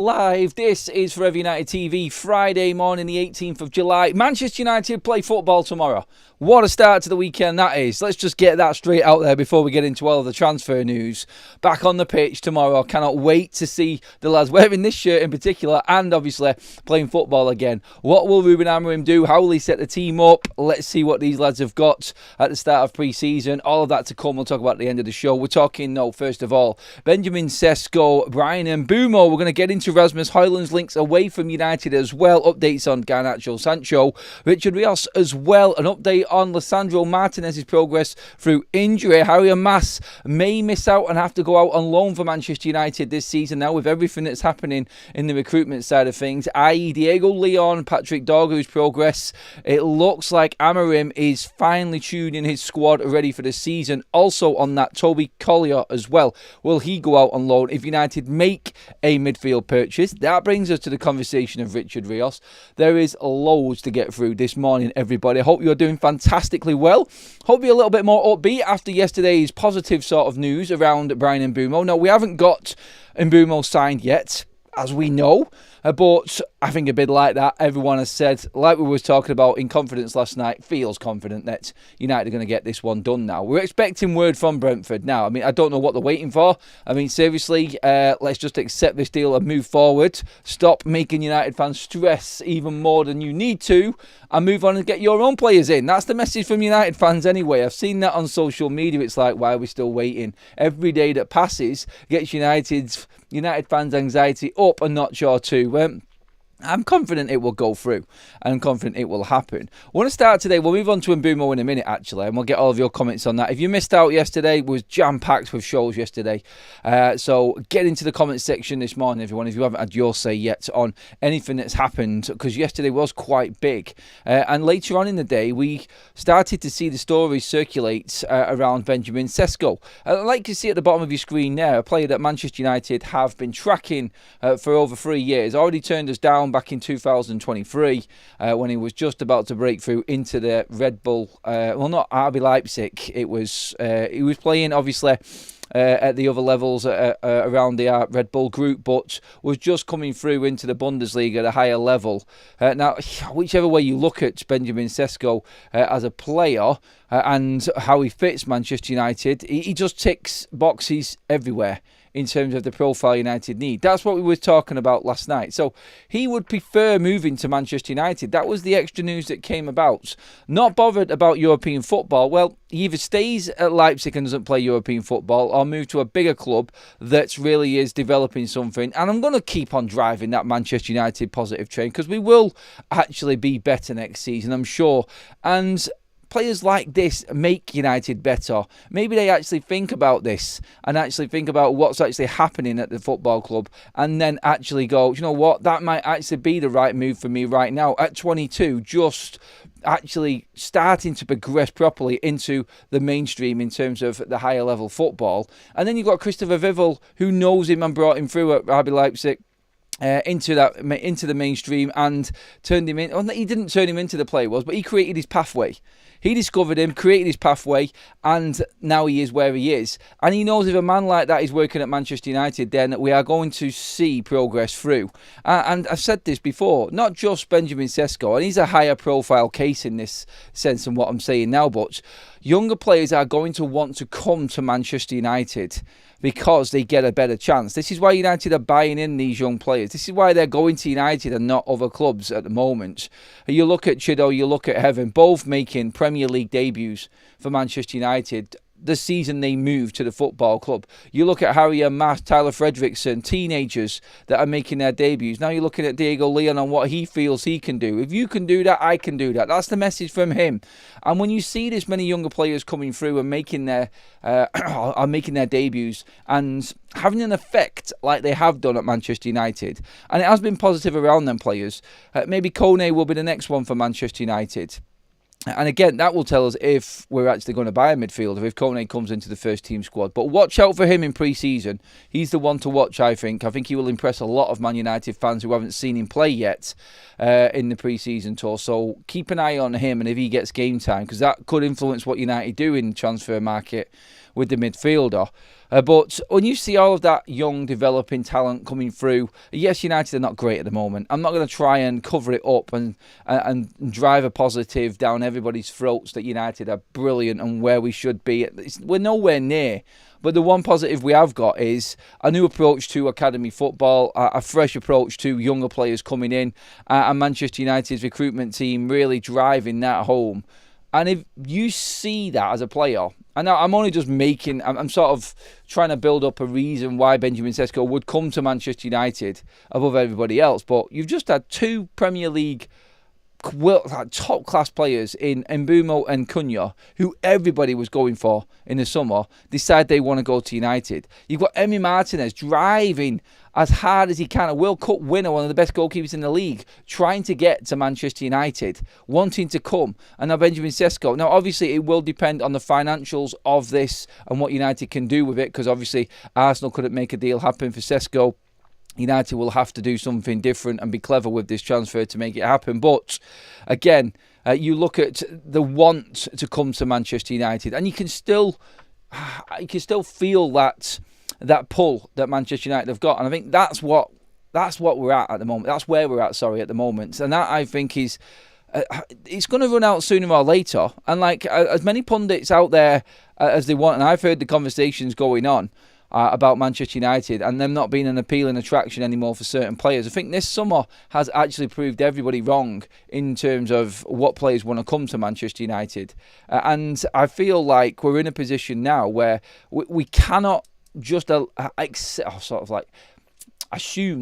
Live. This is Forever United TV, Friday morning, the 18th of July. Manchester United play football tomorrow. What a start to the weekend that is. Let's just get that straight out there before we get into all of the transfer news. Back on the pitch tomorrow. Cannot wait to see the lads wearing this shirt in particular and obviously playing football again. What will Ruben Amorim do? How will he set the team up? Let's see what these lads have got at the start of pre-season. All of that to come. We'll talk about at the end of the show. We're talking, first of all, Benjamin Sesko, Bryan Mbeumo. We're going to get into Rasmus Hojlund's links away from United as well. Updates on Garnacho Sancho. Richard Rios as well. An update on Lisandro Martinez's progress through injury. Harry Mas may miss out and have to go out on loan for Manchester United this season now with everything that's happening in the recruitment side of things, i.e. Diego Leon, Patrick Dorgu's progress. It looks like Amorim is finally tuning his squad ready for the season. Also on that, Toby Collier as well. Will he go out on loan if United make a midfield purchase? That brings us to the conversation of Richard Rios. There is loads to get through this morning, everybody. I hope you're doing fantastically well. Hope you're a little bit more upbeat after yesterday's positive sort of news around Bryan Mbeumo. Now, we haven't got Mbeumo signed yet, as we know, but I think a bit like that, everyone has said, like we was talking about in confidence last night, feels confident that United are going to get this one done now. We're expecting word from Brentford now. I mean, I don't know what they're waiting for. I mean, seriously, let's just accept this deal and move forward. Stop making United fans stress even more than you need to and move on and get your own players in. That's the message from United fans anyway. I've seen that on social media. It's like, why are we still waiting? Every day that passes gets United fans' anxiety up a notch or two. I'm confident it will go through. I'm confident it will happen. I want to start today. We'll move on to Mbeumo in a minute, actually, and we'll get all of your comments on that. If you missed out yesterday, it was jam-packed with shows yesterday. So get into the comments section this morning, everyone, if you haven't had your say yet on anything that's happened, because yesterday was quite big. And later on in the day, we started to see the stories circulate around Benjamin Sesko. Like you see at the bottom of your screen there, a player that Manchester United have been tracking for over 3 years. Already turned us down back in 2023 when he was just about to break through into the Red Bull, not RB Leipzig. He was playing obviously at the other levels around the Red Bull group, but was just coming through into the Bundesliga at a higher level. Now, whichever way you look at Benjamin Sesko as a player and how he fits Manchester United, he just ticks boxes everywhere in terms of the profile United need. That's what we were talking about last night. So he would prefer moving to Manchester United. That was the extra news that came about. Not bothered about European football. Well, he either stays at Leipzig and doesn't play European football or move to a bigger club that really is developing something. And I'm going to keep on driving that Manchester United positive train because we will actually be better next season, I'm sure. And players like this make United better. Maybe they actually think about this and actually think about what's actually happening at the football club and then actually go, you know what, that might actually be the right move for me right now at 22, just actually starting to progress properly into the mainstream in terms of the higher level football. And then you've got Christopher Vivel, who knows him and brought him through at RB Leipzig into the mainstream and turned him in. Well, he didn't turn him into the player he was, but he created his pathway. He discovered him, created his pathway, and now he is where he is. And he knows if a man like that is working at Manchester United, then we are going to see progress through. And I've said this before, not just Benjamin Sesko, and he's a higher profile case in this sense than what I'm saying now, but younger players are going to want to come to Manchester United because they get a better chance. This is why United are buying in these young players. This is why they're going to United and not other clubs at the moment. You look at Chido, you look at Heaven, both making Premier League debuts for Manchester United the season they moved to the football club. You look at Harry and Matt, Tyler Fredrickson, teenagers that are making their debuts. Now you're looking at Diego Leon and what he feels he can do. If you can do that, I can do that. That's the message from him. And when you see this many younger players coming through and making their debuts and having an effect like they have done at Manchester United, and it has been positive around them players, maybe Kone will be the next one for Manchester United. And again, that will tell us if we're actually going to buy a midfielder, if Kone comes into the first team squad. But watch out for him in pre-season. He's the one to watch, I think. I think he will impress a lot of Man United fans who haven't seen him play yet in the pre-season tour. So keep an eye on him and if he gets game time, because that could influence what United do in the transfer market with the midfielder. But when you see all of that young developing talent coming through, yes, United are not great at the moment. I'm not going to try and cover it up and drive a positive down everybody's throats that United are brilliant and where we should be. We're nowhere near. But the one positive we have got is a new approach to academy football, a fresh approach to younger players coming in, and Manchester United's recruitment team really driving that home. And if you see that as a player, and I'm only just I'm sort of trying to build up a reason why Benjamin Sesko would come to Manchester United above everybody else, but you've just had two Premier League top class players in Mbeumo and Cunha, who everybody was going for in the summer, decide they want to go to United. You've got Emi Martinez driving as hard as he can, a World Cup winner, one of the best goalkeepers in the league, trying to get to Manchester United, wanting to come. And now Benjamin Sesko. Now, obviously, it will depend on the financials of this and what United can do with it, because obviously Arsenal couldn't make a deal happen for Sesko. United will have to do something different and be clever with this transfer to make it happen. But again, you look at the want to come to Manchester United, and you can still feel that pull that Manchester United have got, and I think that's what we're at the moment. That's where we're at, at the moment, and that I think is. It's going to run out sooner or later, and like as many pundits out there as they want, and I've heard the conversations going on about Manchester United and them not being an appealing attraction anymore for certain players. I think this summer has actually proved everybody wrong in terms of what players want to come to Manchester United. And I feel like we're in a position now where we cannot just assume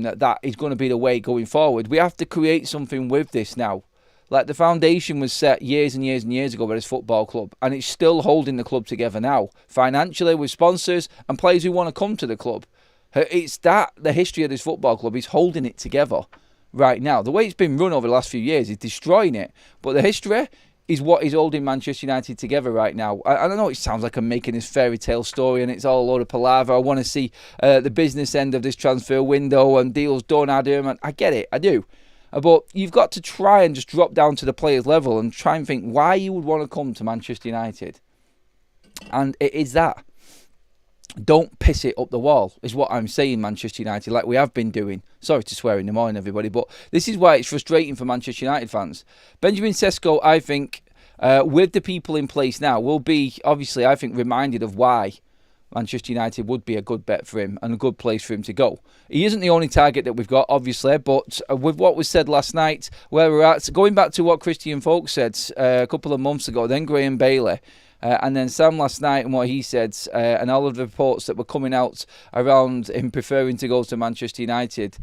that is going to be the way going forward. We have to create something with this now. Like, the foundation was set years and years and years ago by this football club, and it's still holding the club together now, financially, with sponsors and players who want to come to the club. It's that the history of this football club is holding it together right now. The way it's been run over the last few years is destroying it, but the history is what is holding Manchester United together right now. I don't know, it sounds like I'm making this fairy tale story and it's all a load of palaver. I want to see the business end of this transfer window and deals done, Adam, and I get it, I do. But you've got to try and just drop down to the players' level and try and think why you would want to come to Manchester United. And it is that. Don't piss it up the wall, is what I'm saying, Manchester United, like we have been doing. Sorry to swear in the morning, everybody, but this is why it's frustrating for Manchester United fans. Benjamin Sesko, I think, with the people in place now, will be, obviously, I think, reminded of why Manchester United would be a good bet for him and a good place for him to go. He isn't the only target that we've got, obviously, but with what was said last night, where we're at, going back to what Christian Folk said a couple of months ago, then Graham Bailey, and then Sam last night and what he said, and all of the reports that were coming out around him preferring to go to Manchester United.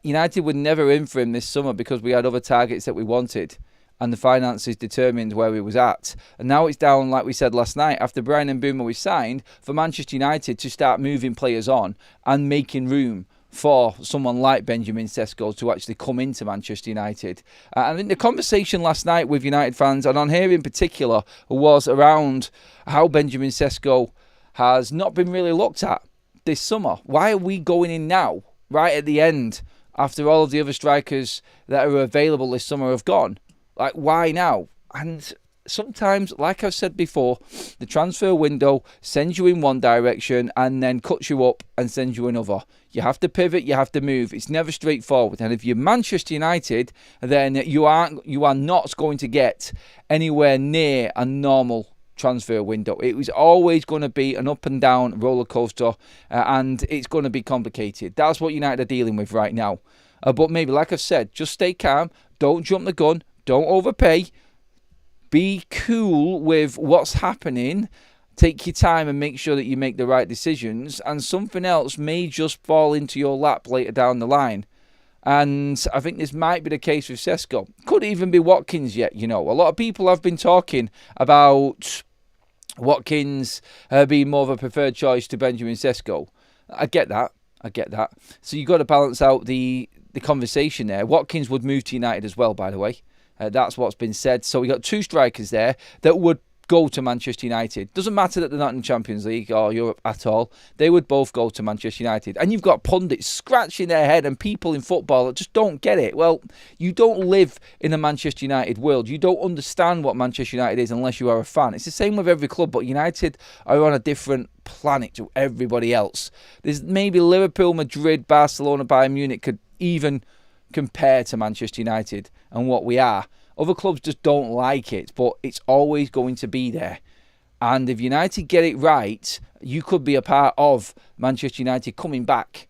United were never in for him this summer because we had other targets that we wanted, and the finances determined where we was at. And now it's down, like we said last night, after Bryan Mbeumo was signed, for Manchester United to start moving players on and making room for someone like Benjamin Sesko to actually come into Manchester United. I think the conversation last night with United fans, and on here in particular, was around how Benjamin Sesko has not been really looked at this summer. Why are we going in now, right at the end, after all of the other strikers that are available this summer have gone? Like, why now? And sometimes, like I've said before, the transfer window sends you in one direction and then cuts you up and sends you another. You have to pivot, you have to move. It's never straightforward. And if you're Manchester United, then you are not going to get anywhere near a normal transfer window. It was always going to be an up and down roller coaster, and it's going to be complicated. That's what United are dealing with right now. But maybe, like I've said, just stay calm. Don't jump the gun. Don't overpay. Be cool with what's happening. Take your time and make sure that you make the right decisions. And something else may just fall into your lap later down the line. And I think this might be the case with Sesko. Could even be Watkins yet, you know. A lot of people have been talking about Watkins being more of a preferred choice to Benjamin Sesko. I get that. So you've got to balance out the conversation there. Watkins would move to United as well, by the way. That's what's been said. So we got two strikers there that would go to Manchester United. Doesn't matter that they're not in the Champions League or Europe at all. They would both go to Manchester United. And you've got pundits scratching their head and people in football that just don't get it. Well, you don't live in a Manchester United world. You don't understand what Manchester United is unless you are a fan. It's the same with every club, but United are on a different planet to everybody else. There's maybe Liverpool, Madrid, Barcelona, Bayern Munich could even compare to Manchester United and what we are. Other clubs just don't like it, but it's always going to be there. And if United get it right, you could be a part of Manchester United coming back.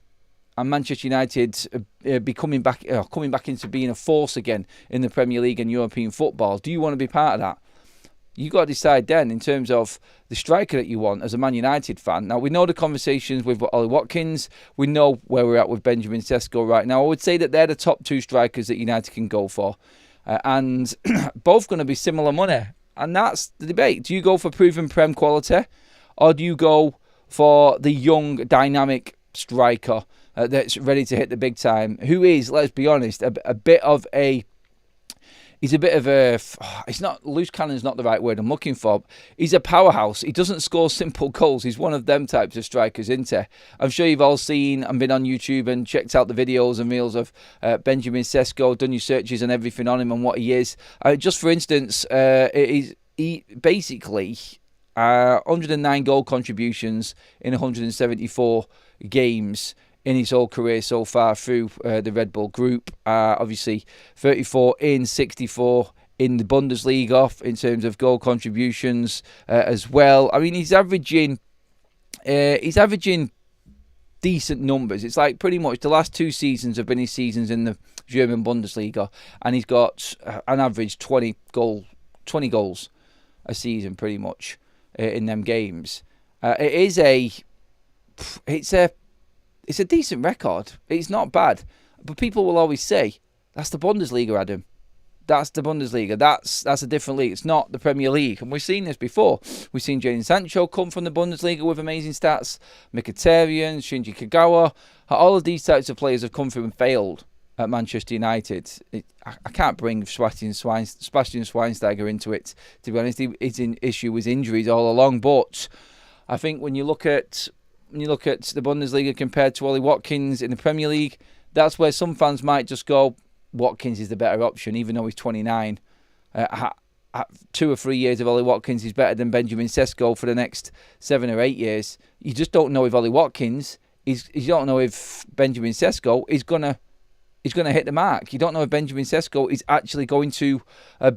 And Manchester United be coming back into being a force again in the Premier League and European football. Do you want to be part of that? You got to decide then in terms of the striker that you want as a Man United fan. Now, we know the conversations with Ollie Watkins. We know where we're at with Benjamin Sesko right now. I would say that they're the top two strikers that United can go for. And both going to be similar money. And that's the debate. Do you go for proven Prem quality? Or do you go for the young, dynamic striker that's ready to hit the big time? Who is, let's be honest, a bit of a... He's a bit of a... It's not... Loose cannon's not the right word I'm looking for. He's a powerhouse. He doesn't score simple goals. He's one of them types of strikers, isn't he? I'm sure you've all seen and been on YouTube and checked out the videos and reels of Benjamin Sesko, done your searches and everything on him and what he is. Just for instance, he basically 109 goal contributions in 174 games in his whole career so far through the Red Bull Group. Obviously, 34 in 64 in the Bundesliga in terms of goal contributions as well. I mean, he's averaging decent numbers. It's like pretty much the last two seasons have been his seasons in the German Bundesliga, and he's got an average 20 goals a season pretty much in them games. It's a decent record. It's not bad. But people will always say, that's the Bundesliga, Adam. That's the Bundesliga. That's a different league. It's not the Premier League. And we've seen this before. We've seen Jadon Sancho come from the Bundesliga with amazing stats. Mkhitaryan, Shinji Kagawa. All of these types of players have come through and failed at Manchester United. I can't bring Sebastian Schweinsteiger into it, to be honest. His issue was injuries all along. But I think when you look at the Bundesliga compared to Ollie Watkins in the Premier League, that's where some fans might just go, Watkins is the better option, even though he's 29. 2 or 3 years of Ollie Watkins is better than Benjamin Sesko for the next 7 or 8 years. You just don't know if Ollie Watkins you don't know if Benjamin Sesko is gonna hit the mark. You don't know if Benjamin Sesko is actually going to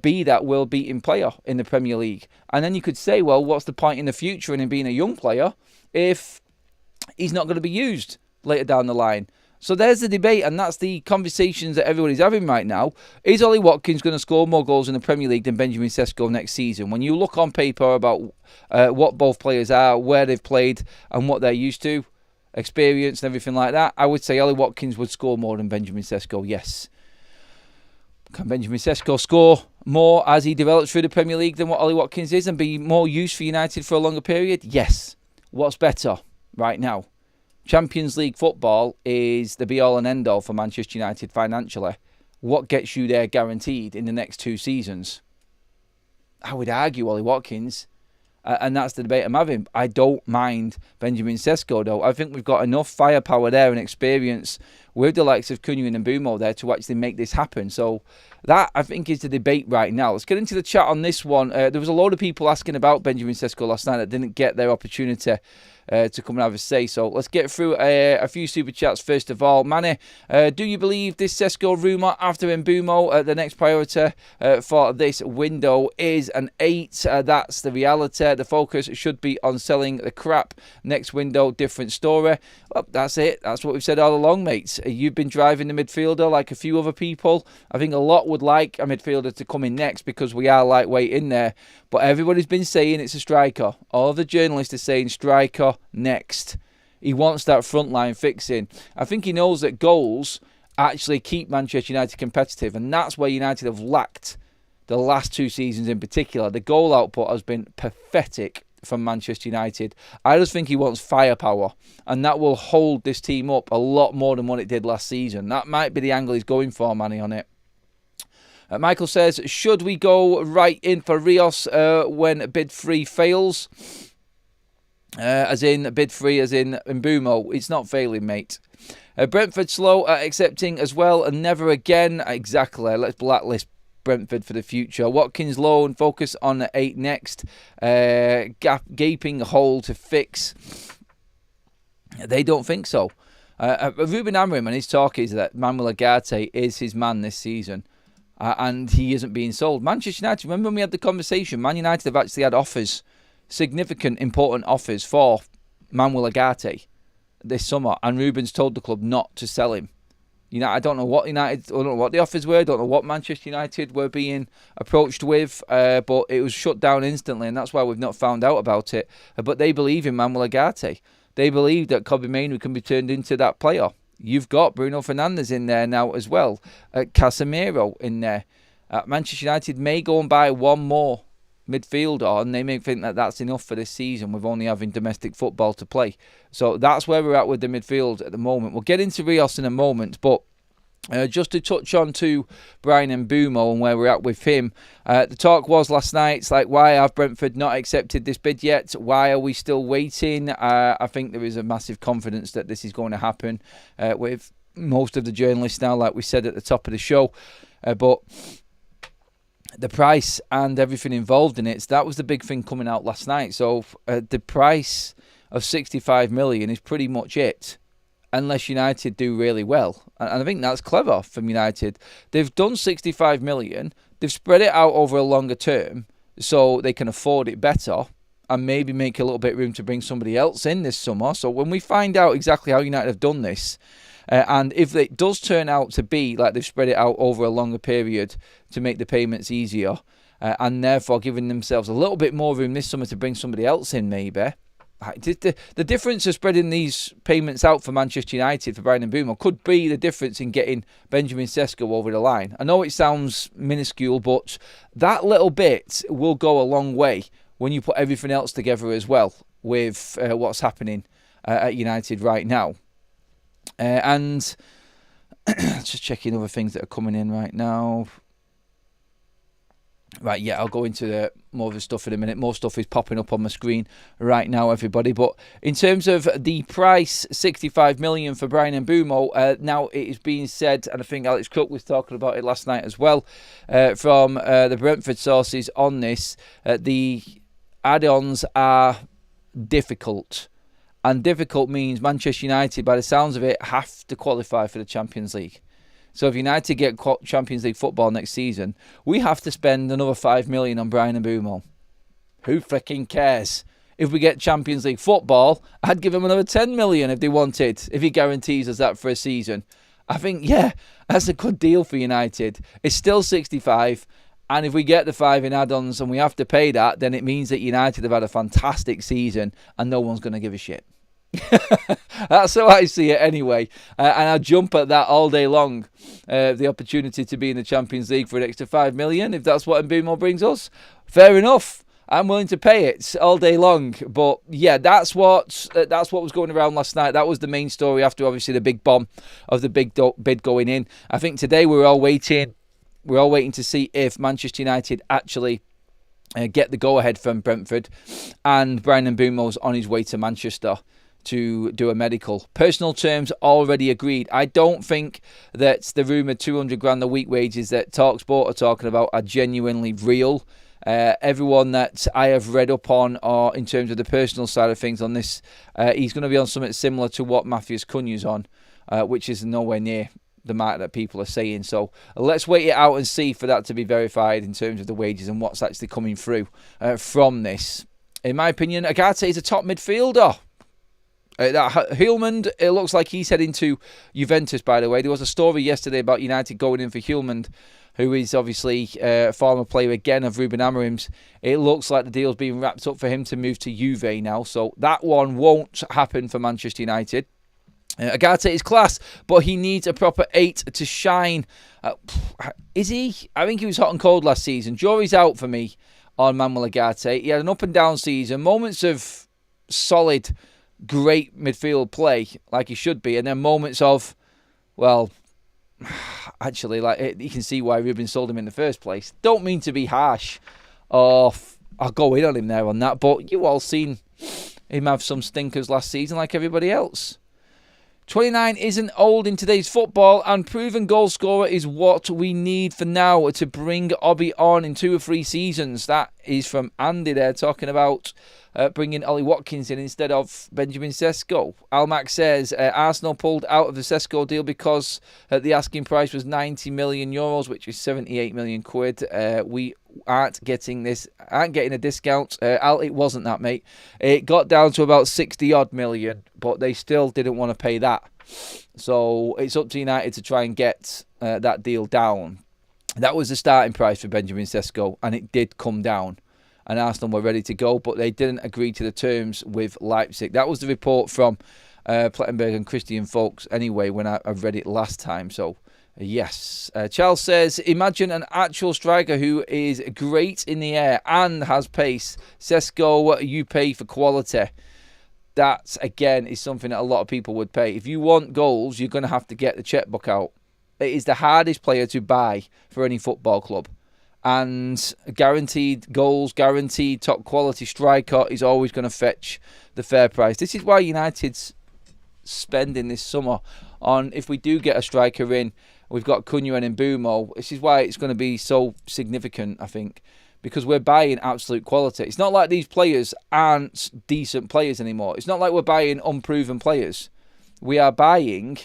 be that world-beating player in the Premier League. And then you could say, well, what's the point in the future in him being a young player if he's not going to be used later down the line? So there's the debate, and that's the conversations that everybody's having right now. Is Ollie Watkins going to score more goals in the Premier League than Benjamin Sesko next season? When you look on paper about what both players are, where they've played, and what they're used to, experience and everything like that, I would say Ollie Watkins would score more than Benjamin Sesko, yes. Can Benjamin Sesko score more as he develops through the Premier League than what Ollie Watkins is and be more used for United for a longer period? Yes. What's better right now? Champions League football is the be-all and end-all for Manchester United financially. What gets you there guaranteed in the next 2 seasons? I would argue Ollie Watkins. And that's the debate I'm having. I don't mind Benjamin Sesko, though. I think we've got enough firepower there and experience with the likes of Cunha and Mbeumo there to actually make this happen. So that, I think, is the debate right now. Let's get into the chat on this one. There was a load of people asking about Benjamin Sesko last night that didn't get their opportunity to come and have a say. So let's get through a few super chats first of all. Manny, do you believe this Sesko rumour after Mbeumo? The next priority for this window is an 8. That's the reality. The focus should be on selling the crap. Next window, different story. Well, that's it. That's what we've said all along, mates. You've been driving the midfielder like a few other people. I think a lot would like a midfielder to come in next because we are lightweight in there. But everybody's been saying it's a striker. All the journalists are saying striker next. He wants that front line fixing. I think he knows that goals actually keep Manchester United competitive, and that's where United have lacked the last 2 seasons in particular. The goal output has been pathetic from Manchester United. I just think he wants firepower, and that will hold this team up a lot more than what it did last season. That might be the angle he's going for, Manny, on it. Michael says, should we go right in for Rios when bid 3 fails? As in bid 3, as in Mbeumo. It's not failing, mate. Brentford slow at accepting as well, and never again. Exactly. Let's blacklist Brentford for the future. Watkins low and focus on 8 next. Gaping hole to fix. They don't think so. Ruben Amorim and his talk is that Manuel Ugarte is his man this season. And he isn't being sold. Manchester United, remember when we had the conversation? Man United have actually had offers, significant, important offers for Manuel Ugarte this summer, and Ruben's told the club not to sell him. I don't know what the offers were. I don't know what Manchester United were being approached with, but it was shut down instantly, and that's why we've not found out about it. But they believe in Manuel Ugarte. They believe that Kobbie Mainoo can be turned into that player. You've got Bruno Fernandes in there now as well. Casemiro in there. Manchester United may go and buy one more midfielder, and they may think that that's enough for this season with only having domestic football to play. So that's where we're at with the midfield at the moment. We'll get into Rios in a moment, but just to touch on to Bryan Mbeumo and where we're at with him. The talk was last night, it's like, why have Brentford not accepted this bid yet? Why are we still waiting? I think there is a massive confidence that this is going to happen with most of the journalists now, like we said at the top of the show. But the price and everything involved in it, so that was the big thing coming out last night. So the price of 65 million is pretty much it, unless United do really well. And I think that's clever from United. They've done 65 million. They've spread it out over a longer term so they can afford it better and maybe make a little bit of room to bring somebody else in this summer. So when we find out exactly how United have done this, and if it does turn out to be like they've spread it out over a longer period to make the payments easier, and therefore giving themselves a little bit more room this summer to bring somebody else in maybe, the difference of spreading these payments out for Manchester United for Bryan Mbeumo could be the difference in getting Benjamin Sesko over the line. I know it sounds minuscule, but that little bit will go a long way when you put everything else together as well with what's happening at United right now. And just checking other things that are coming in right now. Right, yeah, I'll go into more of the stuff in a minute. More stuff is popping up on my screen right now, everybody. But in terms of the price, 65 million for Bryan Mbeumo, now it is being said, and I think Alex Cook was talking about it last night as well, from the Brentford sources on this, the add-ons are difficult. And difficult means Manchester United, by the sounds of it, have to qualify for the Champions League. So if United get Champions League football next season, we have to spend another 5 million on Bryan Mbeumo. Who freaking cares? If we get Champions League football, I'd give him another 10 million if they wanted, if he guarantees us that for a season. I think, yeah, that's a good deal for United. It's still 65, and if we get the 5 in add-ons and we have to pay that, then it means that United have had a fantastic season and no one's going to give a shit. That's how I see it anyway, and I jump at that all day long. The opportunity to be in the Champions League for an extra 5 million, if that's what Mbeumo brings us, fair enough. I'm willing to pay it all day long. But yeah, that's what was going around last night. That was the main story after obviously the big bomb of the big bid going in. I think today we're all waiting to see if Manchester United actually get the go-ahead from Brentford, and Bryan Mbeumo's on his way to Manchester to do a medical. Personal terms already agreed. I don't think that the rumoured 200 grand a week wages that TalkSport are talking about are genuinely real. Everyone that I have read up on, or in terms of the personal side of things on this, he's going to be on something similar to what Matthias Cunha's on, which is nowhere near the mark that people are saying. So let's wait it out and see for that to be verified in terms of the wages and what's actually coming through from this. In my opinion, Ugarte is a top midfielder. Hojlund, it looks like he's heading to Juventus, by the way. There was a story yesterday about United going in for Hojlund, who is obviously a former player again of Ruben Amorim's. It looks like the deal's being wrapped up for him to move to Juve now. So that one won't happen for Manchester United. Ugarte is class, but he needs a proper 8 to shine. Is he? I think he was hot and cold last season. Jury's out for me on Manuel Ugarte. He had an up and down season, moments of solid, great midfield play like he should be, and then moments of, well, actually, you can see why Ruben sold him in the first place. Don't mean to be harsh, or I'll go in on him there on that, but you all seen him have some stinkers last season like everybody else. 29 isn't old in today's football, and proven goal scorer is what we need for now to bring Obi on in 2 or 3 seasons. That is from Andy there, talking about bringing Ollie Watkins in instead of Benjamin Sesko. Almac says Arsenal pulled out of the Sesko deal because the asking price was 90 million euros, which is 78 million quid. We aren't getting a discount. It wasn't that, mate. It got down to about 60 odd million, but they still didn't want to pay that. So it's up to United to try and get that deal down. That was the starting price for Benjamin Sesko, and it did come down. And Arsenal were ready to go, but they didn't agree to the terms with Leipzig. That was the report from Plettenberg and Christian Folks anyway when I read it last time. So, yes. Charles says, imagine an actual striker who is great in the air and has pace. Sesko, you pay for quality. That, again, is something that a lot of people would pay. If you want goals, you're going to have to get the checkbook out. It is the hardest player to buy for any football club. And guaranteed goals, guaranteed top quality striker is always going to fetch the fair price. This is why United's spending this summer on, if we do get a striker in, we've got Cunha and Mbeumo. This is why it's going to be so significant, I think, because we're buying absolute quality. It's not like these players aren't decent players anymore. It's not like we're buying unproven players. We are buying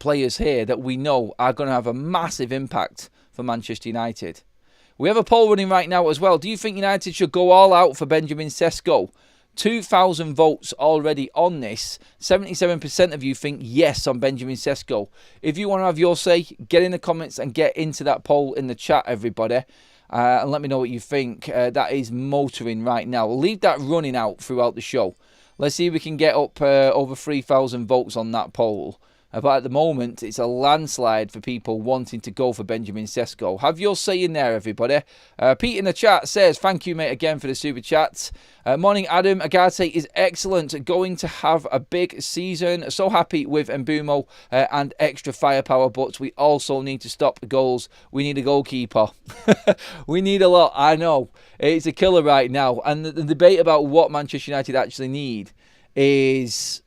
players here that we know are going to have a massive impact for Manchester United. We have a poll running right now as well. Do you think United should go all out for Benjamin Sesko? 2,000 votes already on this. 77% of you think yes on Benjamin Sesko. If you want to have your say, get in the comments and get into that poll in the chat, everybody. And let me know what you think. That is motoring right now. We'll leave that running out throughout the show. Let's see if we can get up over 3,000 votes on that poll. But at the moment, it's a landslide for people wanting to go for Benjamin Sesko. Have your say in there, everybody. Pete in the chat says, thank you, mate, again for the super chat. Morning, Adam. Agate is excellent. Going to have a big season. So happy with Mbeumo and extra firepower, but we also need to stop the goals. We need a goalkeeper. We need a lot. I know. It's a killer right now. And the debate about what Manchester United actually need is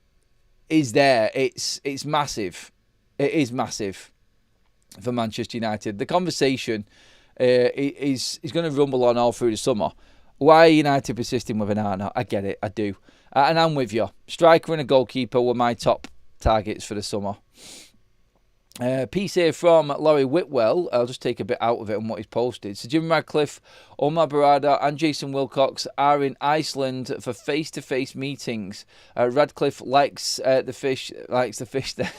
there. It's massive. It is massive for Manchester United. The conversation is going to rumble on all through the summer. Why are United persisting with Onana? I get it, I do. And I'm with you. Striker and a goalkeeper were my top targets for the summer. Piece here from Laurie Whitwell. I'll just take a bit out of it on what he's posted. So Jim Radcliffe, Omar Barada and Jason Wilcox are in Iceland for face-to-face meetings. Radcliffe likes the fish there.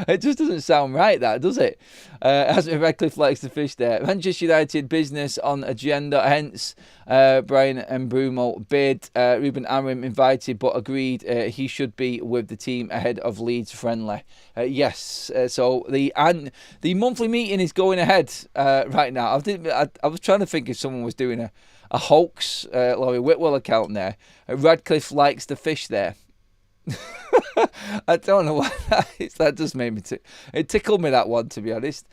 It just doesn't sound right, that, does it? Radcliffe likes the fish there. Manchester United business on agenda, hence Bryan Mbeumo bid. Ruben Amorim invited but agreed he should be with the team ahead of Leeds friendly. Yes, so the monthly meeting is going ahead right now. I was trying to think if someone was doing a hoax Laurie Whitwell account there. Radcliffe likes the fish there. I don't know why that is. That just made me it tickled me, that one, to be honest.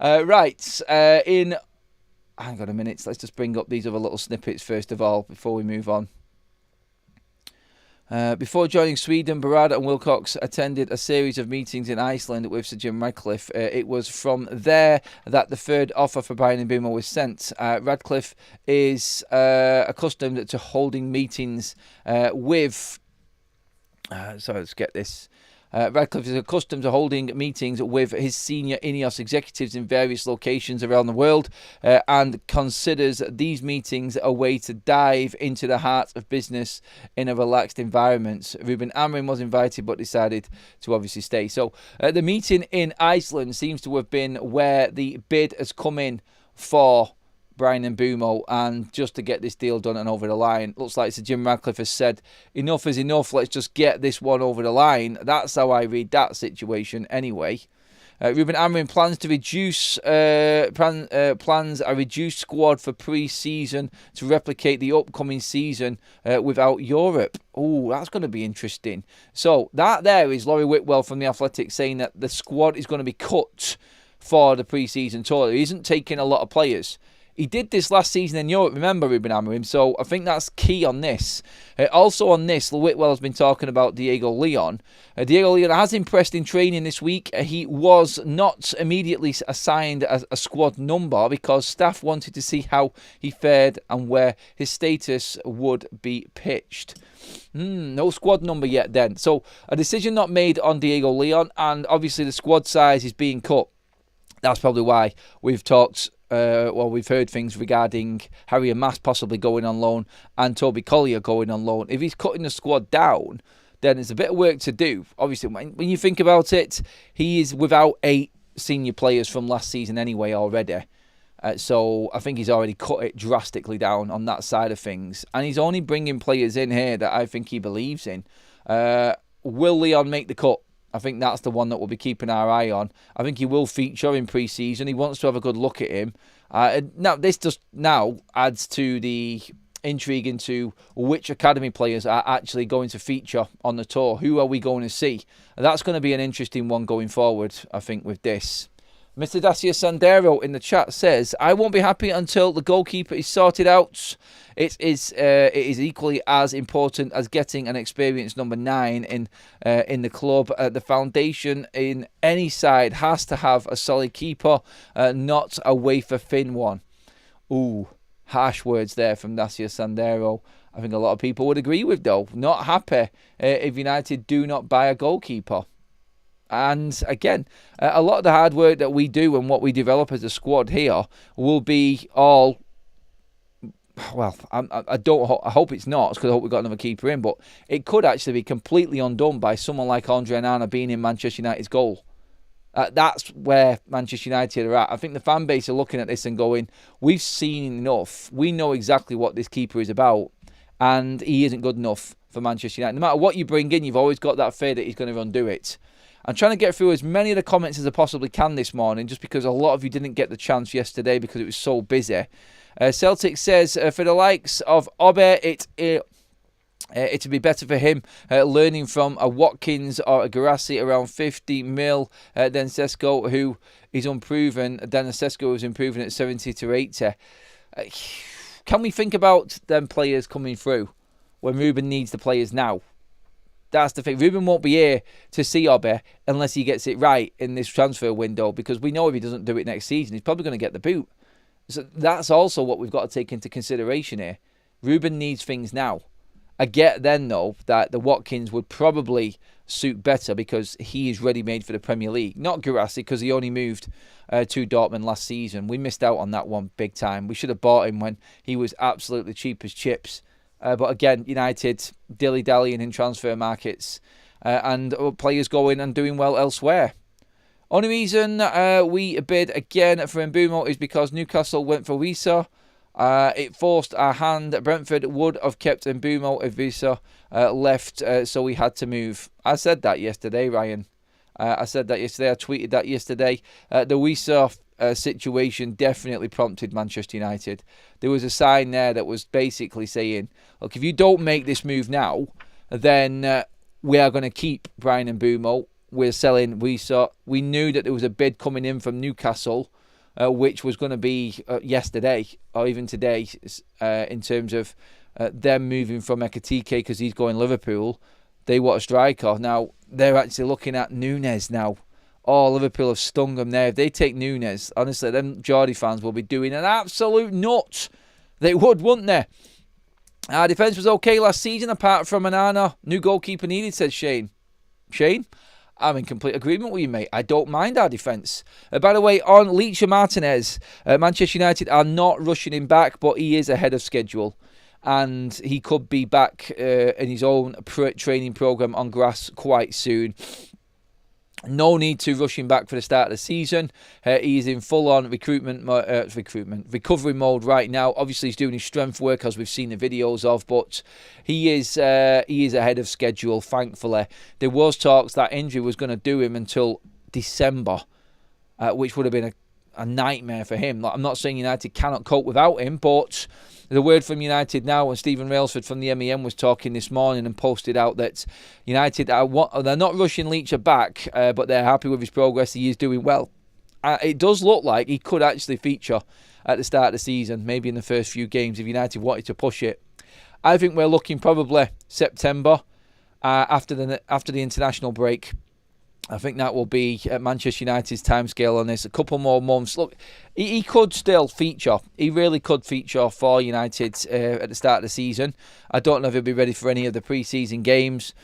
Right, hang on a minute, let's just bring up these other little snippets first of all before we move on. Before joining Sweden, Barada and Wilcox attended a series of meetings in Iceland with Sir Jim Radcliffe. It was from there that the third offer for Bryan Mbeumo was sent. Radcliffe is accustomed to holding meetings with... so let's get this. Radcliffe is accustomed to holding meetings with his senior Ineos executives in various locations around the world and considers these meetings a way to dive into the heart of business in a relaxed environment. Ruben Amorim was invited but decided to obviously stay. So the meeting in Iceland seems to have been where the bid has come in for Bryan Mbeumo, and just to get this deal done and over the line. Looks like Sir Jim Radcliffe has said enough is enough, let's just get this one over the line. That's how I read that situation anyway. Ruben Amorim plans to reduce plans a reduced squad for pre-season to replicate the upcoming season without Europe. Oh, that's going to be interesting. So that there is Laurie Whitwell from The Athletic saying that the squad is going to be cut for the pre-season tour. He isn't taking a lot of players. He did this last season in Europe, remember, Ruben Amorim, so I think that's key on this. Also on this, Whitwell has been talking about Diego Leon. Diego Leon has impressed in training this week. He was not immediately assigned a squad number because staff wanted to see how he fared and where his status would be pitched. No squad number yet then. So a decision not made on Diego Leon, and obviously the squad size is being cut. That's probably why we've talked... we've heard things regarding Harry Mass possibly going on loan and Toby Collier going on loan. If he's cutting the squad down, then there's a bit of work to do. Obviously, when you think about it, he is without 8 senior players from last season anyway already. So I think he's already cut it drastically down on that side of things. And he's only bringing players in here that I think he believes in. Will Leon make the cut? I think that's the one that we'll be keeping our eye on. I think he will feature in pre-season. He wants to have a good look at him. Now, this just now adds to the intrigue into which academy players are actually going to feature on the tour. Who are we going to see? That's going to be an interesting one going forward, I think, with this. Mr. Dacia Sandero in the chat says, I won't be happy until the goalkeeper is sorted out. It is equally as important as getting an experienced number 9 in the club. The foundation in any side has to have a solid keeper, not a wafer-thin one. Ooh, harsh words there from Dacia Sandero. I think a lot of people would agree with, though. Not happy if United do not buy a goalkeeper. And again, a lot of the hard work that we do and what we develop as a squad here will be all, well, I hope it's not, because I hope we've got another keeper in, but it could actually be completely undone by someone like Andre Onana being in Manchester United's goal. That's where Manchester United are at. I think the fan base are looking at this and going, we've seen enough. We know exactly what this keeper is about, and he isn't good enough for Manchester United. No matter what you bring in, you've always got that fear that he's going to undo it. I'm trying to get through as many of the comments as I possibly can this morning, just because a lot of you didn't get the chance yesterday because it was so busy. Celtic says, for the likes of Obe, it'd be better for him learning from a Watkins or a Guirassy around 50 mil than Sesko, who is unproven, than a Sesko who's improving at 70 to 80. Can we think about them players coming through when Ruben needs the players now? That's the thing. Ruben won't be here to see Obe unless he gets it right in this transfer window, because we know if he doesn't do it next season, he's probably going to get the boot. So that's also what we've got to take into consideration here. Ruben needs things now. I get then, though, that the Watkins would probably suit better because he is ready-made for the Premier League. Not Guirassy, because he only moved to Dortmund last season. We missed out on that one big time. We should have bought him when he was absolutely cheap as chips. But again, United dilly-dallying in transfer markets and players going and doing well elsewhere. Only reason we bid again for Mbeumo is because Newcastle went for Wisa. It forced our hand. Brentford would have kept Mbeumo if Wisa left, so we had to move. I said that yesterday, Ryan. I said that yesterday. I tweeted that yesterday. The Wisa situation definitely prompted Manchester United. There was a sign there that was basically saying, look, if you don't make this move now, then we are going to keep Bryan Mbeumo. We're selling Wisa. We knew that there was a bid coming in from Newcastle, which was going to be yesterday or even today, in terms of them moving from Ekitike because he's going Liverpool. They want a striker. Now, they're actually looking at Núñez now. Oh, Liverpool have stung them there. If they take Núñez, honestly, them Geordie fans will be doing an absolute nut. They would, wouldn't they? Our defence was okay last season, apart from Onana. New goalkeeper needed, said Shane. Shane? I'm in complete agreement with you, mate. I don't mind our defence. By the way, on Leach and Martinez, Manchester United are not rushing him back, but he is ahead of schedule. And he could be back in his own training programme on grass quite soon. No need to rush him back for the start of the season. He's in full-on recovery mode right now. Obviously, he's doing his strength work, as we've seen the videos of, but he is ahead of schedule, thankfully. There was talks that injury was going to do him until December. which would have been a nightmare for him. Like, I'm not saying United cannot cope without him, but the word from United now, and Stephen Railsford from the MEM was talking this morning and posted out that United they're not rushing Leach back, but they're happy with his progress. He is doing well. It does look like he could actually feature at the start of the season, maybe in the first few games if United wanted to push it. I think we're looking probably September after the international break. I think that will be at Manchester United's timescale on this. A couple more months. Look, he could still feature. He really could feature for United at the start of the season. I don't know if he'll be ready for any of the pre-season games.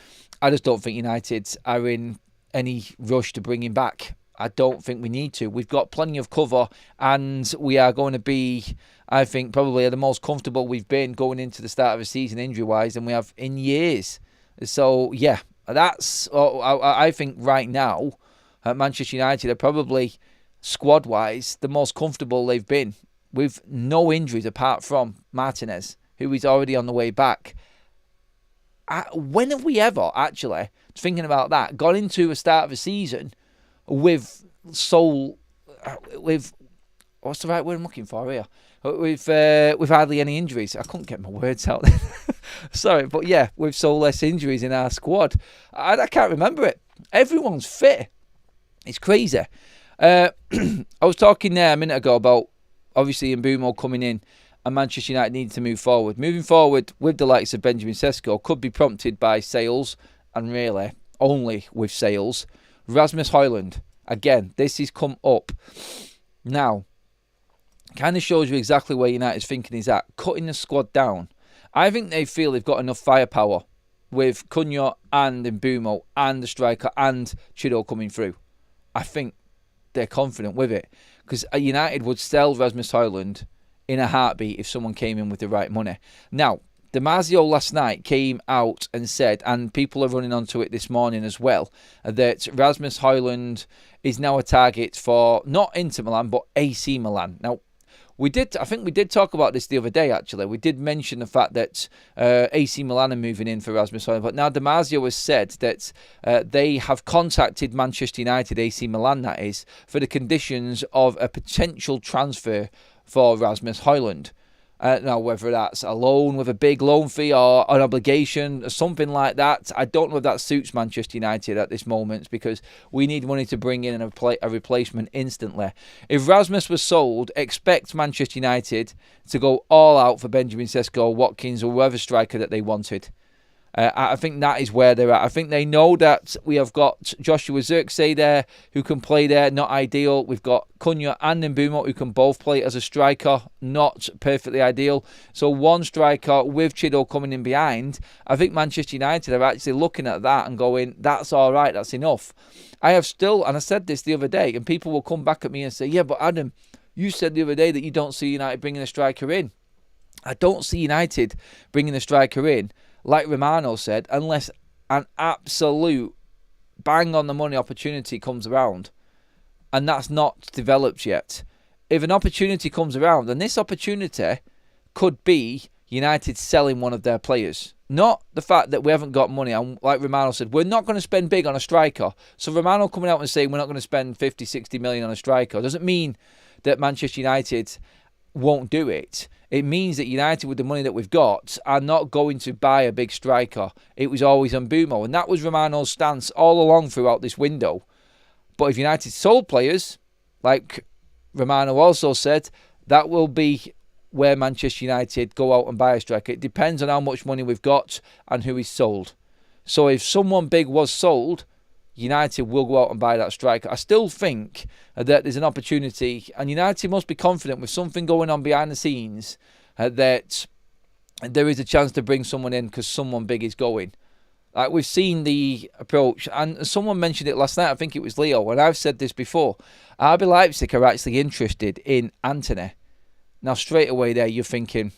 I just don't think United are in any rush to bring him back. I don't think we need to. We've got plenty of cover, and we are going to be, I think, probably the most comfortable we've been going into the start of the season injury-wise than we have in years. So, yeah. I think right now at Manchester United are probably squad-wise the most comfortable they've been with no injuries apart from Martinez, who is already on the way back. When have we ever actually, thinking about that, gone into a start of a season with what's the right word I'm looking for here? With hardly any injuries. I couldn't get my words out there. Sorry, but yeah, with so less injuries in our squad. I can't remember it. Everyone's fit. It's crazy. I was talking there a minute ago about, obviously, Mbeumo coming in and Manchester United needing to move forward. Moving forward with the likes of Benjamin Sesko could be prompted by sales, and really only with sales. Rasmus Hojlund. Again, this has come up. Now, kind of shows you exactly where United's thinking is at. Cutting the squad down. I think they feel they've got enough firepower with Cunha and Mbeumo and the striker and Chido coming through. I think they're confident with it. Because United would sell Rasmus Hojlund in a heartbeat if someone came in with the right money. Now, Damasio last night came out and said, and people are running onto it this morning as well, that Rasmus Hojlund is now a target for not Inter Milan but AC Milan. Now, I think we did talk about this the other day, actually. We did mention the fact that AC Milan are moving in for Rasmus Hojlund. But now Damasio has said that they have contacted Manchester United, AC Milan that is, for the conditions of a potential transfer for Rasmus Hojlund. Now, whether that's a loan with a big loan fee or an obligation or something like that, I don't know if that suits Manchester United at this moment, because we need money to bring in a replacement instantly. If Rasmus was sold, expect Manchester United to go all out for Benjamin Sesko, Watkins, or whoever striker that they wanted. I think that is where they're at. I think they know that we have got Joshua Zirkzee there who can play there, not ideal. We've got Cunha and Mbeumo who can both play as a striker, not perfectly ideal. So one striker with Chido coming in behind. I think Manchester United are actually looking at that and going, that's all right, that's enough. I have still, and I said this the other day, and people will come back at me and say, yeah, but Adam, you said the other day that you don't see United bringing a striker in. I don't see United bringing a striker in, like Romano said, unless an absolute bang-on-the-money opportunity comes around. And that's not developed yet. If an opportunity comes around, then this opportunity could be United selling one of their players. Not the fact that we haven't got money. And like Romano said, we're not going to spend big on a striker. So Romano coming out and saying we're not going to spend 50, 60 million on a striker doesn't mean that Manchester United won't do it. It means that United, with the money that we've got, are not going to buy a big striker. It was always Mbeumo, and that was Romano's stance all along throughout this window. But if United sold players, like Romano also said, that will be where Manchester United go out and buy a striker. It depends on how much money we've got and who is sold. So if someone big was sold, United will go out and buy that striker. I still think that there's an opportunity, and United must be confident with something going on behind the scenes that there is a chance to bring someone in because someone big is going. Like we've seen the approach, and someone mentioned it last night, I think it was Leo, and I've said this before. RB Leipzig are actually interested in Antony. Now straight away there you're thinking,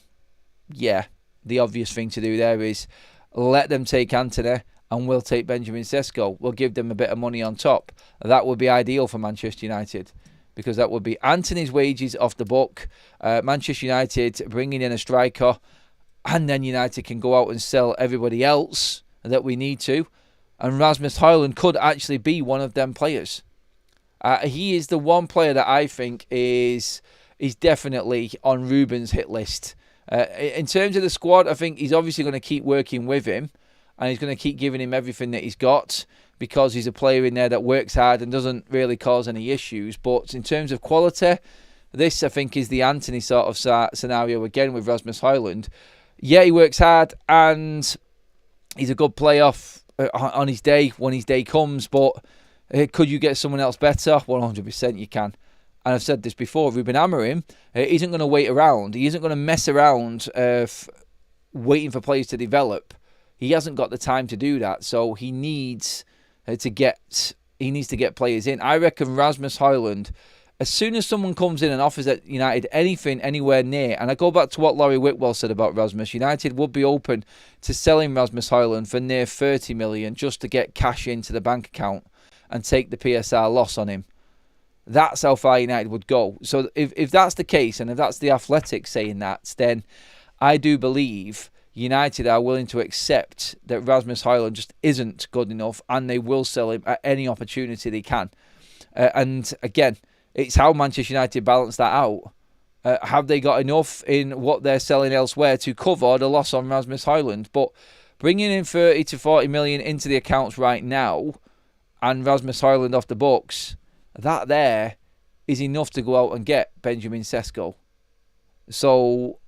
yeah, the obvious thing to do there is let them take Antony, and we'll take Benjamin Sesko. We'll give them a bit of money on top. That would be ideal for Manchester United, because that would be Antony's wages off the book, Manchester United bringing in a striker, and then United can go out and sell everybody else that we need to. And Rasmus Hojlund could actually be one of them players. He is the one player that I think is definitely on Ruben's hit list. In terms of the squad, I think he's obviously going to keep working with him, and he's going to keep giving him everything that he's got, because he's a player in there that works hard and doesn't really cause any issues. But in terms of quality, this, I think, is the Anthony sort of scenario again with Rasmus Hojlund. Yeah, he works hard, and he's a good playoff on his day, when his day comes, but could you get someone else better? 100% you can. And I've said this before, Ruben Amorim isn't going to wait around. He isn't going to mess around waiting for players to develop. He hasn't got the time to do that, so he needs to get players in. I reckon Rasmus Hojlund, as soon as someone comes in and offers at United anything anywhere near, and I go back to what Laurie Whitwell said about Rasmus, United would be open to selling Rasmus Hojlund for near 30 million just to get cash into the bank account and take the PSR loss on him. That's how far United would go. So if that's the case, and if that's the Athletic saying that, then I do believe United are willing to accept that Rasmus Hojlund just isn't good enough, and they will sell him at any opportunity they can. And again, it's how Manchester United balance that out. Have they got enough in what they're selling elsewhere to cover the loss on Rasmus Hojlund? But bringing in 30 to 40 million into the accounts right now, and Rasmus Hojlund off the books, that there is enough to go out and get Benjamin Sesko. So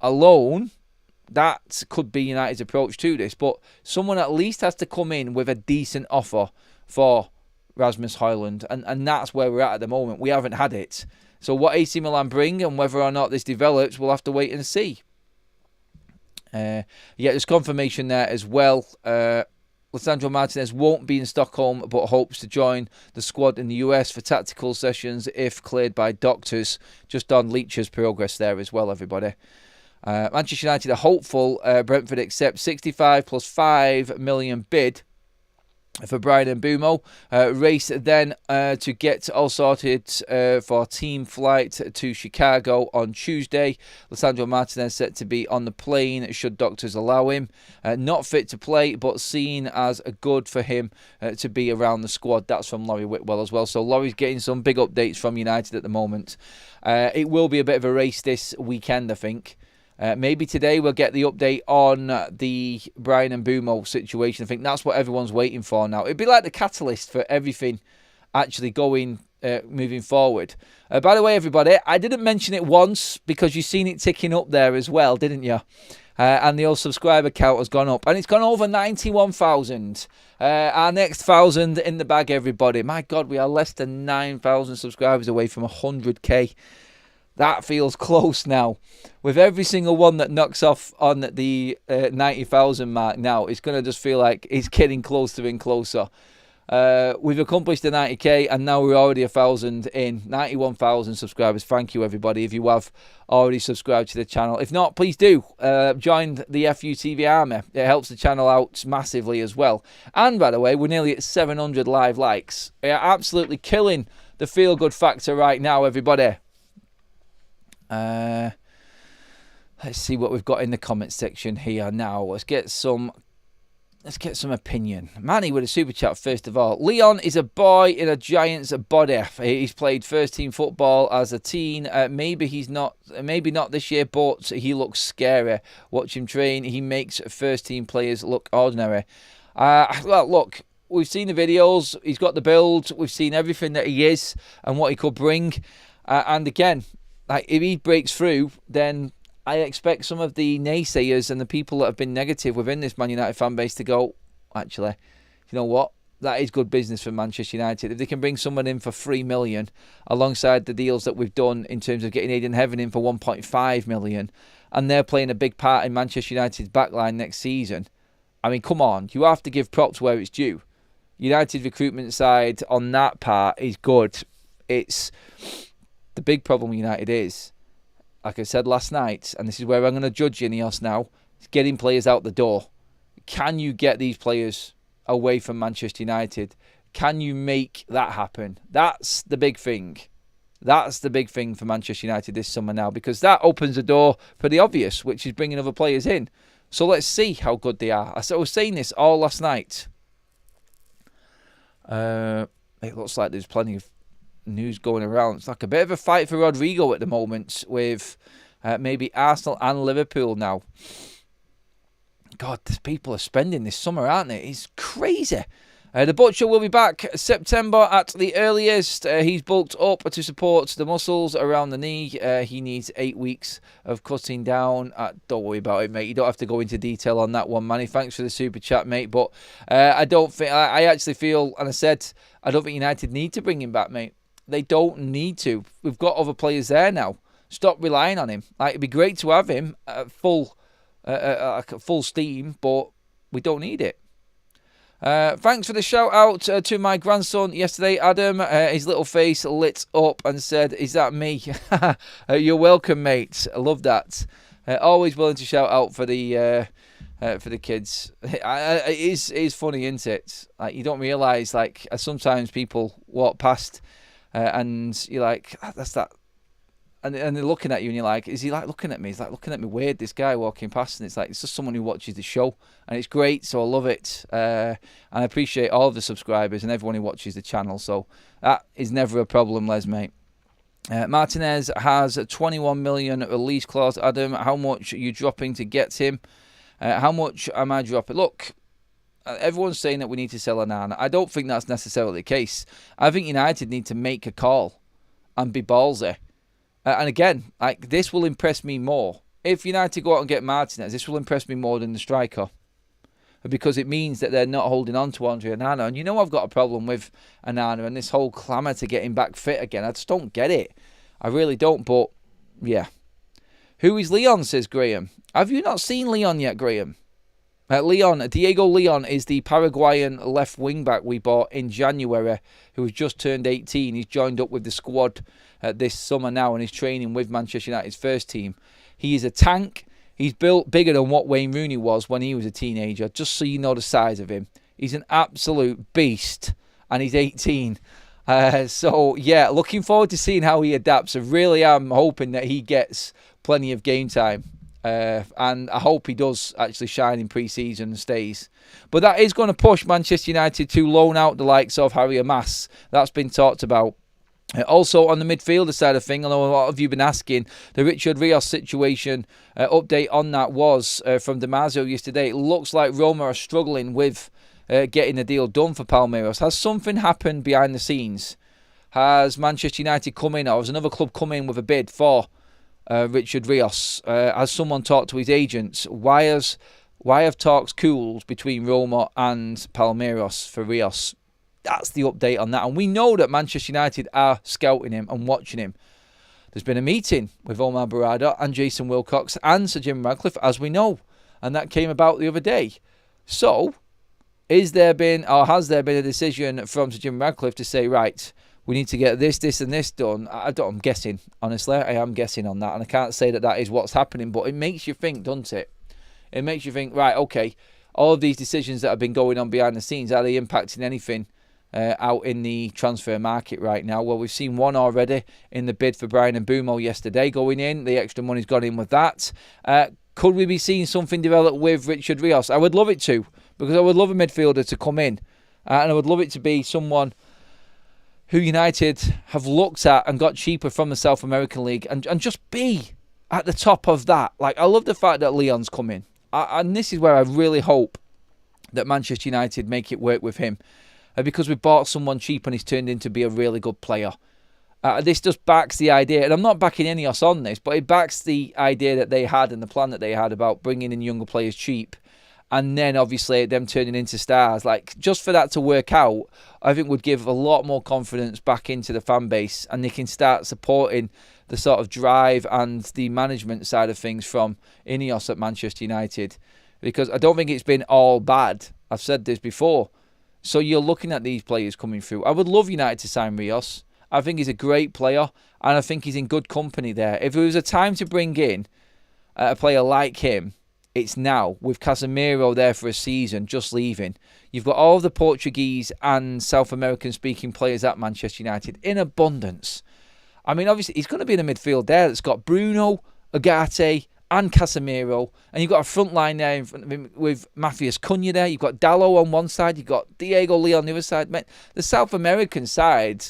alone, that could be United's approach to this. But someone at least has to come in with a decent offer for Rasmus Hojlund. And that's where we're at the moment. We haven't had it. So what AC Milan bring and whether or not this develops, we'll have to wait and see. There's confirmation there as well. Lisandro Martinez won't be in Stockholm, but hopes to join the squad in the US for tactical sessions if cleared by doctors. Just on Leach's progress there as well, everybody. Manchester United are hopeful Brentford accept 65 plus 5 million bid for Bryan Mbeumo. Race then to get all sorted for team flight to Chicago on Tuesday. Lisandro Martinez set to be on the plane should doctors allow him. Not fit to play, but seen as good for him to be around the squad. That's from Laurie Whitwell as well. So Laurie's getting some big updates from United at the moment. It will be a bit of a race this weekend, I think. Maybe today we'll get the update on the Bryan Mbeumo situation. I think that's what everyone's waiting for now. It'd be like the catalyst for everything actually going, moving forward. By the way, everybody, I didn't mention it once because you've seen it ticking up there as well, didn't you? And the old subscriber count has gone up. And it's gone over 91,000. Our next 1,000 in the bag, everybody. My God, we are less than 9,000 subscribers away from 100k. That feels close now. With every single one that knocks off on the 90,000 mark now, it's going to just feel like it's getting closer and closer. We've accomplished the 90k and now we're already 1,000 in. 91,000 subscribers. Thank you, everybody, if you have already subscribed to the channel. If not, please do. Join the FUTV army. It helps the channel out massively as well. And, by the way, we're nearly at 700 live likes. We are absolutely killing the feel-good factor right now, everybody. Let's see what we've got in the comment section here now. Let's get some opinion. Manny with a super chat first of all. Leon is a boy in a giant's body. He's played first team football as a teen. Maybe not this year, but he looks scary. Watch him train. He makes first team players look ordinary. Well, look, we've seen the videos. He's got the build. We've seen everything that he is and what he could bring. And again, like, if he breaks through, then I expect some of the naysayers and the people that have been negative within this Man United fan base to go, actually, you know what? That is good business for Manchester United. If they can bring someone in for 3 million alongside the deals that we've done in terms of getting Aidan Heaven in for 1.5 million, and they're playing a big part in Manchester United's backline next season, I mean, come on. You have to give props where it's due. United's recruitment side on that part is good. It's... The big problem with United is, like I said last night, and this is where I'm going to judge Ineos now, is getting players out the door. Can you get these players away from Manchester United? Can you make that happen? That's the big thing. That's the big thing for Manchester United this summer now, because that opens the door for the obvious, which is bringing other players in. So let's see how good they are. I was saying this all last night. it looks like there's plenty of news going around. It's like a bit of a fight for Rodrigo at the moment with maybe Arsenal and Liverpool now. God, people are spending this summer, aren't they? It's crazy. The Butcher will be back September at the earliest. He's bulked up to support the muscles around the knee. He needs 8 weeks of cutting down. Don't worry about it, mate. You don't have to go into detail on that one, Manny. Thanks for the super chat, mate. But I don't think... I actually feel, and I said, I don't think United need to bring him back, mate. They don't need to. We've got other players there now. Stop relying on him. Like, it'd be great to have him at full steam, but we don't need it. Thanks for the shout out to my grandson yesterday, Adam. His little face lit up and said, "Is that me?" You're welcome, mate. I love that. Always willing to shout out for the kids. It is funny, isn't it? Like, you don't realise, like, sometimes people walk past and you're like, that's that. And they're looking at you and you're like, is he like looking at me? He's like looking at me weird, this guy walking past. And it's like, it's just someone who watches the show. And it's great, so I love it. And I appreciate all of the subscribers and everyone who watches the channel. So that is never a problem, Les, mate. Martinez has a 21 million release clause. Adam, how much are you dropping to get him? How much am I dropping? Look, everyone's saying that we need to sell Onana. I don't think that's necessarily the case. I think United need to make a call and be ballsy. And again, like, this will impress me more. If United go out and get Martinez, this will impress me more than the striker. Because it means that they're not holding on to Andre Onana. And you know I've got a problem with Onana and this whole clamour to get him back fit again. I just don't get it. I really don't, but yeah. Who is Leon, says Graham. Have you not seen Leon yet, Graham? Diego Leon is the Paraguayan left wing-back we bought in January, who has just turned 18. He's joined up with the squad this summer now and is training with Manchester United's first team. He is a tank. He's built bigger than what Wayne Rooney was when he was a teenager, just so you know the size of him. He's an absolute beast, and he's 18. So, yeah, looking forward to seeing how he adapts. I really am hoping that he gets plenty of game time. And I hope he does actually shine in pre-season and stays. But that is going to push Manchester United to loan out the likes of Harry Mas. That's been talked about. Also on the midfielder side of things, I know a lot of you have been asking, the Richard Rios situation, update on that was from Damasio yesterday. It looks like Roma are struggling with getting the deal done for Palmeiras. Has something happened behind the scenes? Has Manchester United come in, or has another club come in with a bid for Richard Rios? Has someone talked to his agents? Why have talks cooled between Roma and Palmeiras for Rios? That's the update on that. And we know that Manchester United are scouting him and watching him. There's been a meeting with Omar Barada and Jason Wilcox and Sir Jim Radcliffe, as we know. And that came about the other day. So, has there been a decision from Sir Jim Radcliffe to say, right, we need to get this and this done? I'm guessing, honestly. I am guessing on that. And I can't say that that is what's happening, but it makes you think, doesn't it? It makes you think, right, okay, all of these decisions that have been going on behind the scenes, are they impacting anything out in the transfer market right now? Well, we've seen one already in the bid for Bryan Mbeumo yesterday going in. The extra money's gone in with that. Could we be seeing something develop with Richard Rios? I would love it to, because I would love a midfielder to come in. And I would love it to be someone who United have looked at and got cheaper from the South American League and just be at the top of that. Like, I love the fact that Leon's come in. And this is where I really hope that Manchester United make it work with him. Because we bought someone cheap and he's turned into be a really good player. This just backs the idea, and I'm not backing Ineos on this, but it backs the idea that they had and the plan that they had about bringing in younger players cheap, and then obviously them turning into stars. Like, just for that to work out, I think would give a lot more confidence back into the fan base, and they can start supporting the sort of drive and the management side of things from Ineos at Manchester United. Because I don't think it's been all bad. I've said this before. So you're looking at these players coming through. I would love United to sign Rios. I think he's a great player, and I think he's in good company there. If there was a time to bring in a player like him, it's now, with Casemiro there for a season, just leaving. You've got all of the Portuguese and South American-speaking players at Manchester United in abundance. I mean, obviously, he's going to be in the midfield there that's got Bruno, Ugarte, and Casemiro, and you've got a front line there in front of him with Matthias Cunha there. You've got Dalot on one side, you've got Diego Leon on the other side. Mate, the South American side,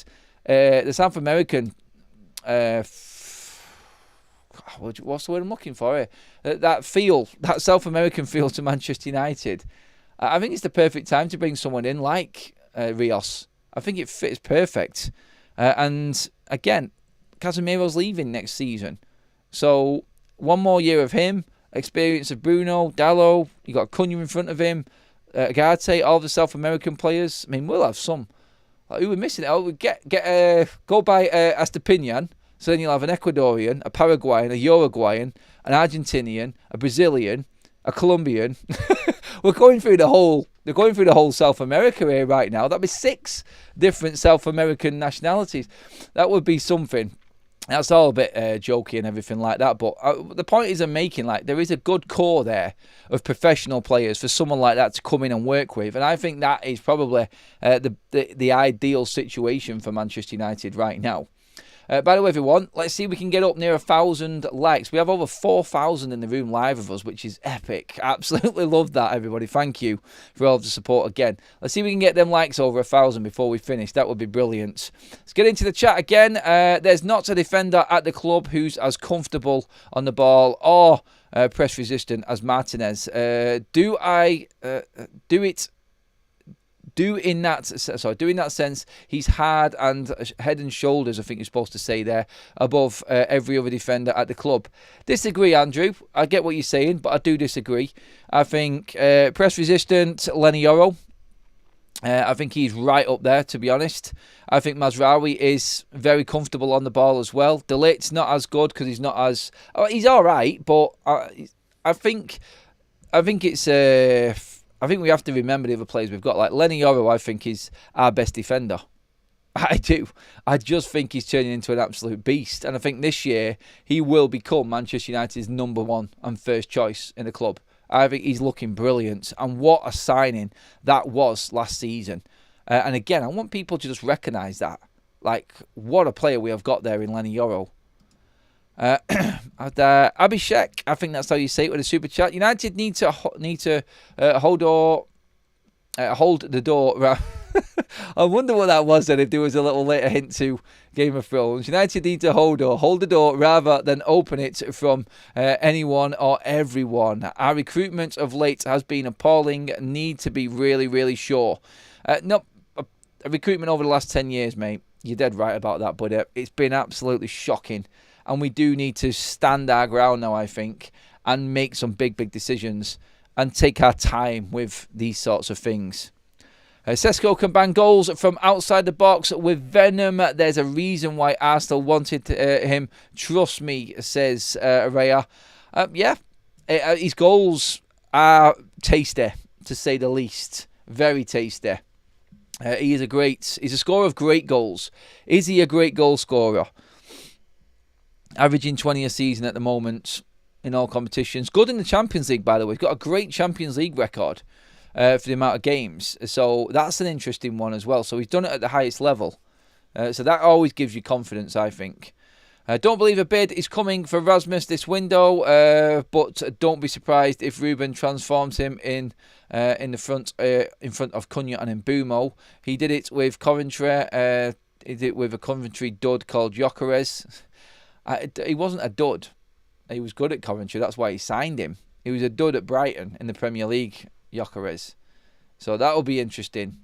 what's the word I'm looking for here? That South American feel to Manchester United. I think it's the perfect time to bring someone in like Rios. I think it fits perfect. And again, Casemiro's leaving next season. So one more year of him, experience of Bruno, Dalot, you got Cunha in front of him, Agate, all the South American players. I mean, we'll have some. Like, who we're missing? Oh, we go by Estepinian. So then you'll have an Ecuadorian, a Paraguayan, a Uruguayan, an Argentinian, a Brazilian, a Colombian. They're going through the whole South America here right now. That'd be 6 different South American nationalities. That would be something. That's all a bit jokey and everything like that. But the point is I'm making, like, there is a good core there of professional players for someone like that to come in and work with. And I think that is probably the ideal situation for Manchester United right now. By the way, everyone, let's see if we can get up near 1,000 likes. We have over 4,000 in the room live with us, which is epic. Absolutely love that, everybody. Thank you for all of the support again. Let's see if we can get them likes over 1,000 before we finish. That would be brilliant. Let's get into the chat again. There's not a defender at the club who's as comfortable on the ball or press resistant as Martinez. In that sense, he's hard and head and shoulders, I think you're supposed to say there, above every other defender at the club. Disagree, Andrew. I get what you're saying, but I do disagree. I think press resistant, Lenny Yoro. I think he's right up there, to be honest. I think Mazraoui is very comfortable on the ball as well. De Ligt's not as good because he's not as... he's all right, but I think we have to remember the other players we've got. Like Lenny Yoro, I think, is our best defender. I do. I just think he's turning into an absolute beast. And I think this year he will become Manchester United's number 1 and first choice in the club. I think he's looking brilliant. And what a signing that was last season. And again, I want people to just recognise that. Like, what a player we have got there in Lenny Yoro. Abhishek, I think that's how you say it with a super chat. United need to hold the door. I wonder what that was then, if there was a little later hint to Game of Thrones. United need to hold the door rather than open it from anyone or everyone. Our recruitment of late has been appalling. Need to be really, really sure. Recruitment over the last 10 years, mate. You're dead right about that, but it's been absolutely shocking. And we do need to stand our ground now, I think, and make some big, big decisions and take our time with these sorts of things. Sesko can bang goals from outside the box with venom. There's a reason why Arsenal wanted him. Trust me, says Raya. His goals are tasty, to say the least. Very tasty. He's a scorer of great goals. Is he a great goal scorer? Averaging 20 a season at the moment in all competitions. Good in the Champions League, by the way. He's got a great Champions League record for the amount of games. So that's an interesting one as well. So he's done it at the highest level. So that always gives you confidence, I think. Don't believe a bid is coming for Rasmus this window, but don't be surprised if Ruben transforms him in front of Cunha and Mbeumo. He did it with Coventry. He did it with a Coventry dud called Gyökeres. He wasn't a dud. He was good at Coventry. That's why he signed him. He was a dud at Brighton in the Premier League, Gyökeres. So that'll be interesting.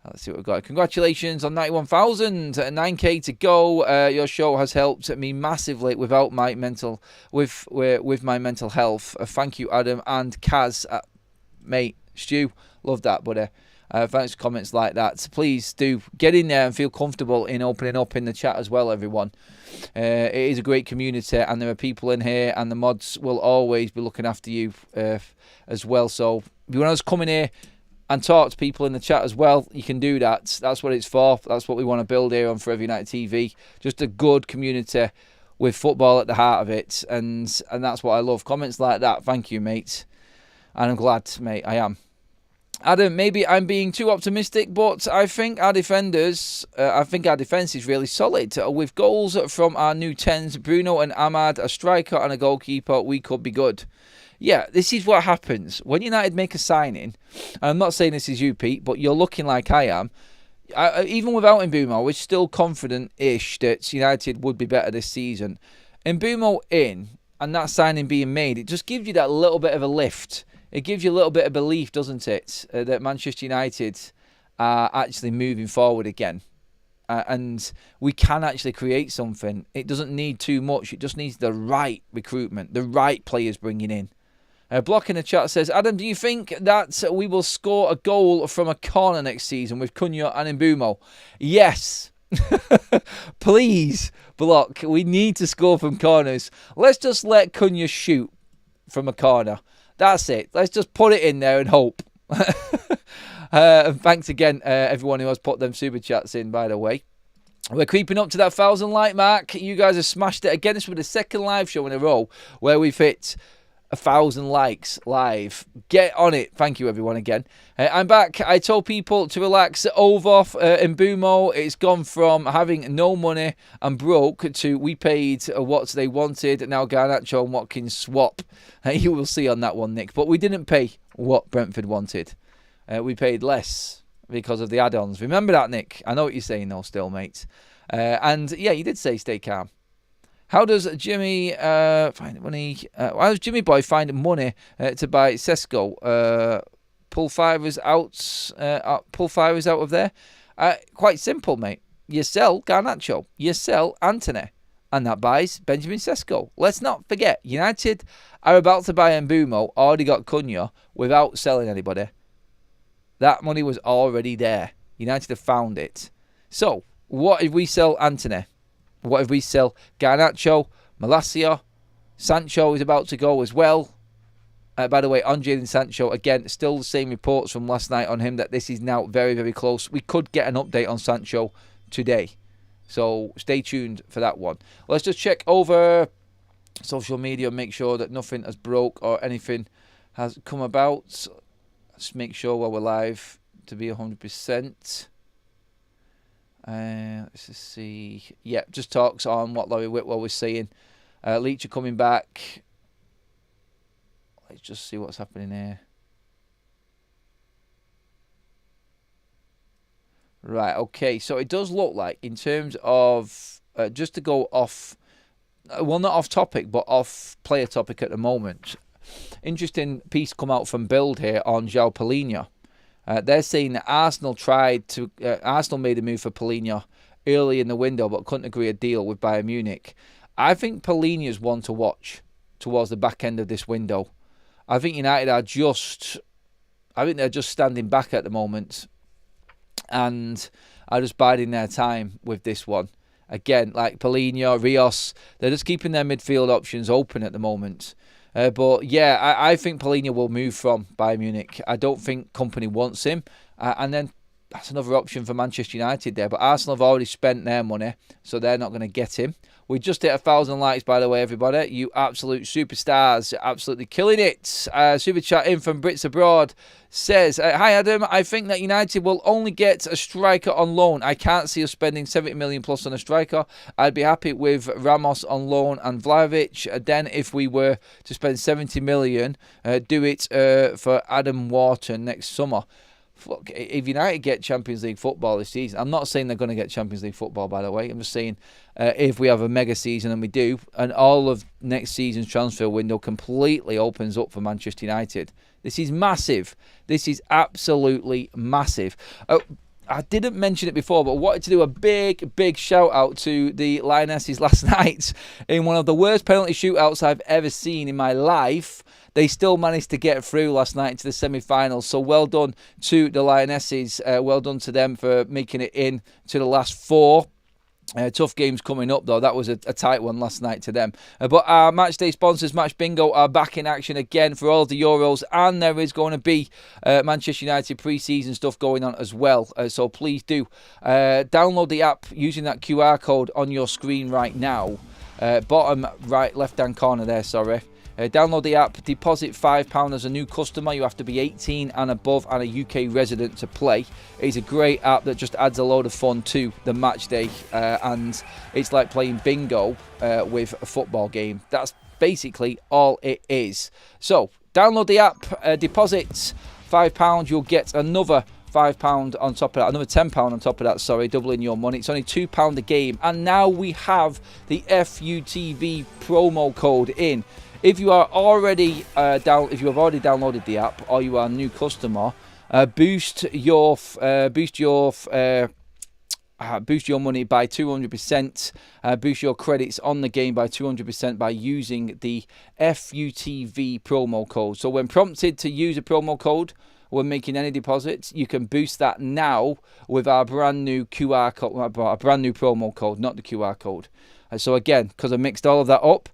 Let's see what we've got. Congratulations on 91,000. 9k to go. Your show has helped me massively with my mental health. Thank you, Adam and Kaz. Mate, Stu, love that, buddy. Thanks for comments like that. So please do get in there and feel comfortable in opening up in the chat as well, everyone. It is a great community and there are people in here and the mods will always be looking after you as well. So if you want us to come in here and talk to people in the chat as well, you can do that. That's what it's for. That's what we want to build here on Forever United TV. Just a good community with football at the heart of it. And that's what I love. Comments like that. Thank you, mate. And I'm glad, mate. I am. Adam, maybe I'm being too optimistic, but I think our defenders, I think our defence is really solid. With goals from our new 10s, Bruno and Ahmad, a striker and a goalkeeper, we could be good. Yeah, this is what happens. When United make a signing, I'm not saying this is you, Pete, but you're looking like I am. Even without Mbeumo, we're still confident-ish that United would be better this season. Mbeumo in, and that signing being made, it just gives you that little bit of a lift. It gives you a little bit of belief, doesn't it, that Manchester United are actually moving forward again. And we can actually create something. It doesn't need too much. It just needs the right recruitment, the right players bringing in. Block in the chat says, Adam, do you think that we will score a goal from a corner next season with Cunha and Mbeumo? Yes. Please, Block. We need to score from corners. Let's just let Cunha shoot from a corner. That's it. Let's just put it in there and hope. And thanks again, everyone who has put them super chats in, by the way. We're creeping up to that 1,000 like mark. You guys have smashed it again. This will be the second live show in a row where we've hit 1,000 likes live. Get on it. Thank you, everyone, again. I'm back. I told people to relax over Mbeumo. It's gone from having no money and broke to we paid what they wanted. Now Garnacho and Watkins swap. You will see on that one, Nick. But we didn't pay what Brentford wanted. We paid less because of the add-ons. Remember that, Nick? I know what you're saying, though, still, mate. And, yeah, you did say stay calm. How does Jimmy find money? How does Jimmy Boy find money to buy Sesko? Pull fivers out of there. Quite simple, mate. You sell Garnacho, you sell Antony, and that buys Benjamin Sesko. Let's not forget, United are about to buy Mbeumo. Already got Cunha without selling anybody. That money was already there. United have found it. So, what if we sell Antony? What if we sell Garnacho, Malacia? Sancho is about to go as well. By the way, on Jadon Sancho, again, still the same reports from last night on him that this is now very, very close. We could get an update on Sancho today. So stay tuned for that one. Let's just check over social media and make sure that nothing has broke or anything has come about. Let's make sure while we're live to be 100%. Let's just see. Yeah, just talks on what Laurie Whitwell was saying. Leach are coming back. Let's just see what's happening here. Right, okay. So it does look like, in terms of, just to go off, well, not off topic, but off player topic at the moment. Interesting piece come out from Build here on João Palhinha. They're saying that Arsenal made a move for Palhinha early in the window, but couldn't agree a deal with Bayern Munich. I think Palhinha's one to watch towards the back end of this window. I think United are they're just standing back at the moment and are just biding their time with this one. Again, like Palhinha, Rios, they're just keeping their midfield options open at the moment. But yeah, I think Palhinha will move from Bayern Munich. I don't think Company wants him. And then that's another option for Manchester United there. But Arsenal have already spent their money, so they're not going to get him. We just hit 1,000 likes, by the way, everybody. You absolute superstars. You're absolutely killing it. Super chat in from Brits Abroad says, hi, Adam. I think that United will only get a striker on loan. I can't see us spending 70 million plus on a striker. I'd be happy with Ramos on loan and Vlahovic. Then if we were to spend 70 million, do it for Adam Wharton next summer. Look, if United get Champions League football this season, I'm not saying they're going to get Champions League football, by the way. I'm just saying if we have a mega season, and we do, and all of next season's transfer window completely opens up for Manchester United. This is massive. This is absolutely massive. I didn't mention it before, but I wanted to do a big, big shout out to the Lionesses last night in one of the worst penalty shootouts I've ever seen in my life. They still managed to get through last night into the semi-finals. So well done to the Lionesses. Well done to them for making it in to the last four. Tough games coming up, though. That was a tight one last night to them. But our matchday sponsors, Match Bingo, are back in action again for all of the Euros. And there is going to be Manchester United pre-season stuff going on as well. So please do download the app using that QR code on your screen right now. Bottom right left-hand corner there, sorry. Download the app, deposit £5 as a new customer. You have to be 18 and above and a UK resident to play. It's a great app that just adds a load of fun to the match day, and it's like playing bingo with a football game. That's basically all it is. So download the app, deposit £5, you'll get another £5 on top of that, another £10 on top of that, sorry, doubling your money. It's only £2 a game, and now we have the FUTV promo code in. If you are already if you have already downloaded the app, or you are a new customer, boost your money by 200%, boost your credits on the game by 200% by using the FUTV promo code. So when prompted to use a promo code when making any deposits, you can boost that now with our brand new QR code, our brand new promo code, not the QR code. So again, because I mixed all of that up,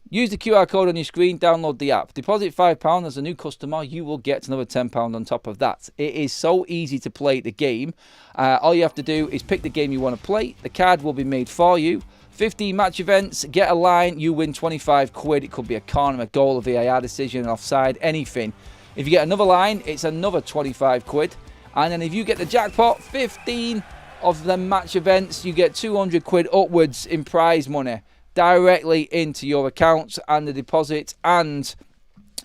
use the QR code on your screen, download the app. Deposit £5 as a new customer, you will get another £10 on top of that. It is so easy to play the game. All you have to do is pick the game you want to play. The card will be made for you. 15 match events, get a line, you win 25 quid. It could be a corner, a goal, a VAR decision, an offside, anything. If you get another line, it's another 25 quid. And then if you get the jackpot, 15 of the match events, you get 200 quid upwards in prize money directly into your accounts, and the deposit and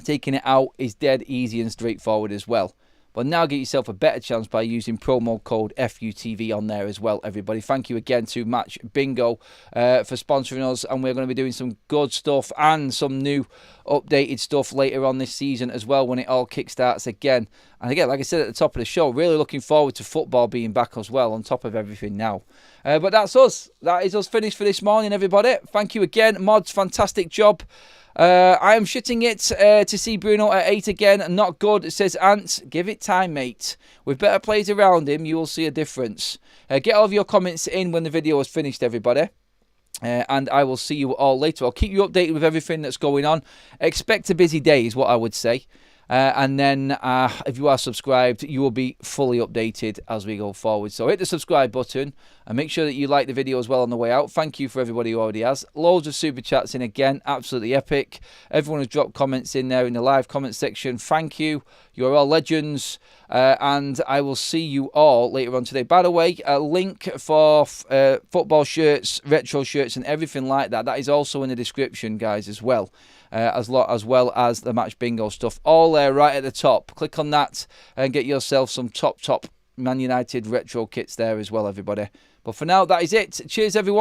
taking it out is dead easy and straightforward as well. But now get yourself a better chance by using promo code FUTV on there as well, everybody. Thank you again to Match Bingo for sponsoring us, and we're going to be doing some good stuff and some new updated stuff later on this season as well when it all kickstarts again. And again, like I said at the top of the show, really looking forward to football being back as well on top of everything now. But that's us. That is us finished for this morning, everybody. Thank you again. Mods, fantastic job. I am shitting it to see Bruno at 8 again. Not good, says Ant. Give it time, mate. With better players around him, you will see a difference. Get all of your comments in when the video is finished, everybody. And I will see you all later. I'll keep you updated with everything that's going on. Expect a busy day is what I would say. And then if you are subscribed, you will be fully updated as we go forward. So hit the subscribe button and make sure that you like the video as well on the way out. Thank you for everybody who already has. Loads of super chats in again. Absolutely epic. Everyone has dropped comments in there in the live comment section. Thank you. You're all legends. And I will see you all later on today. By the way, a link for football shirts, retro shirts and everything like that. That is also in the description, guys, as well. As well as the Match Bingo stuff. All there right at the top. Click on that and get yourself some top Man United retro kits there as well, everybody. But for now, that is it. Cheers, everyone.